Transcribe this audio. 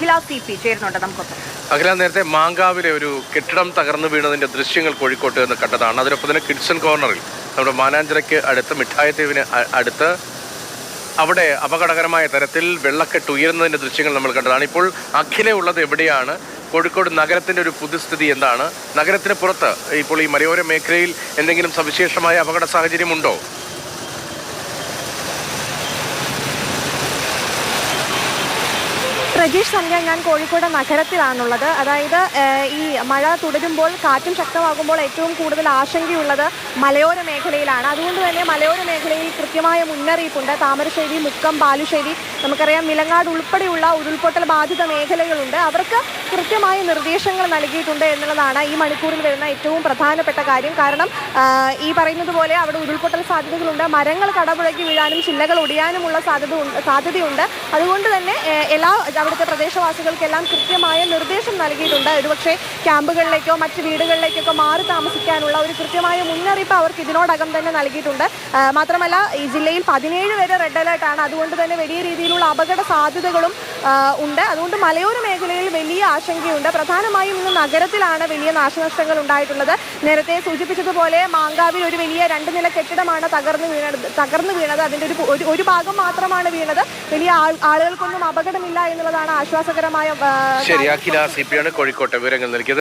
അഖില CP ചേരുന്നുണ്ട് നമുക്കൊപ്പം. അഖില, നേരത്തെ മാങ്കാവിലെ ഒരു കെട്ടിടം തകർന്നു വീണതിന്റെ ദൃശ്യങ്ങൾ കോഴിക്കോട്ട് നിന്ന് കണ്ടതാണ്. അതിനൊപ്പം തന്നെ കിഡ്സൺ കോർണറിൽ നമ്മുടെ മാനാഞ്ചിറയ്ക്ക് അടുത്ത് മിഠായി തെരുവിന് അടുത്ത് അവിടെ അപകടകരമായ തരത്തിൽ വെള്ളക്കെട്ട് ഉയരുന്നതിന്റെ ദൃശ്യങ്ങൾ നമ്മൾ കണ്ടതാണ്. ഇപ്പോൾ അഖില ഉള്ളത് എവിടെയാണ്? കോഴിക്കോട് നഗരത്തിന്റെ ഒരു പൊതുസ്ഥിതി എന്താണ്? നഗരത്തിന് പുറത്ത് ഇപ്പോൾ ഈ മലയോര മേഖലയിൽ എന്തെങ്കിലും സവിശേഷമായ അപകട സാഹചര്യമുണ്ടോ? പ്രജീഷ്, സന്ധ്യ, ഞാൻ കോഴിക്കോട് നഗരത്തിലാണുള്ളത്. അതായത് ഈ മഴ തുടരുമ്പോൾ, കാറ്റും ശക്തമാകുമ്പോൾ ഏറ്റവും കൂടുതൽ ആശങ്കയുള്ളത് മലയോര മേഖലയിലാണ്. അതുകൊണ്ട് തന്നെ മലയോര മേഖലയിൽ കൃത്യമായ മുന്നറിയിപ്പുണ്ട്. താമരശ്ശേരി, മുക്കം, ബാലുശ്ശേരി, നമുക്കറിയാം മിലങ്ങാട് ഉൾപ്പെടെയുള്ള ഉരുൾപൊട്ടൽ ബാധിത മേഖലകളുണ്ട്. അവർക്ക് കൃത്യമായ നിർദ്ദേശങ്ങൾ നൽകിയിട്ടുണ്ട് എന്നുള്ളതാണ് ഈ മണിക്കൂറിൽ വരുന്ന ഏറ്റവും പ്രധാനപ്പെട്ട കാര്യം. കാരണം ഈ പറയുന്നത് പോലെ അവിടെ ഉരുൾപൊട്ടൽ സാധ്യതകളുണ്ട്. മരങ്ങൾ കടപുഴകി വീഴാനും ചില്ലകൾ ഒടിയാനുമുള്ള സാധ്യതയുണ്ട്. അതുകൊണ്ട് തന്നെ അവിടുത്തെ പ്രദേശവാസികൾക്കെല്ലാം കൃത്യമായ നിർദ്ദേശം നൽകിയിട്ടുണ്ട്. ഒരുപക്ഷെ ക്യാമ്പുകളിലേക്കോ മറ്റ് വീടുകളിലേക്കൊക്കെ മാറി താമസിക്കാനുള്ള ഒരു കൃത്യമായ മുന്നറിയിപ്പ് അവർക്ക് ഇതിനോടകം തന്നെ നൽകിയിട്ടുണ്ട്. മാത്രമല്ല, ഈ ജില്ലയിൽ 17 വരെ റെഡ് അലേർട്ടാണ്. അതുകൊണ്ട് തന്നെ വലിയ രീതിയിലുള്ള അപകട സാധ്യതകളും ഉണ്ട്. അതുകൊണ്ട് മലയോര മേഖലയിൽ വലിയ ആശങ്കയുണ്ട്. പ്രധാനമായും ഇന്ന് നഗരത്തിലാണ് വലിയ നാശനഷ്ടങ്ങൾ ഉണ്ടായിട്ടുള്ളത്. നേരത്തെ സൂചിപ്പിച്ചതുപോലെ മാങ്കാവിൽ ഒരു വലിയ 2 നില കെട്ടിടമാണ് തകർന്നു വീണത്. അതിൻ്റെ ഒരു ഭാഗം മാത്രമാണ് വീണത്. വലിയ ആളുകൾക്കൊന്നും അപകടമില്ല എന്നുള്ളതാണ് ആശ്വാസകരമായ. ശരി, അഖില CP ആണ് കോഴിക്കോട്ടെ വിവരങ്ങൾ നൽകിയത്.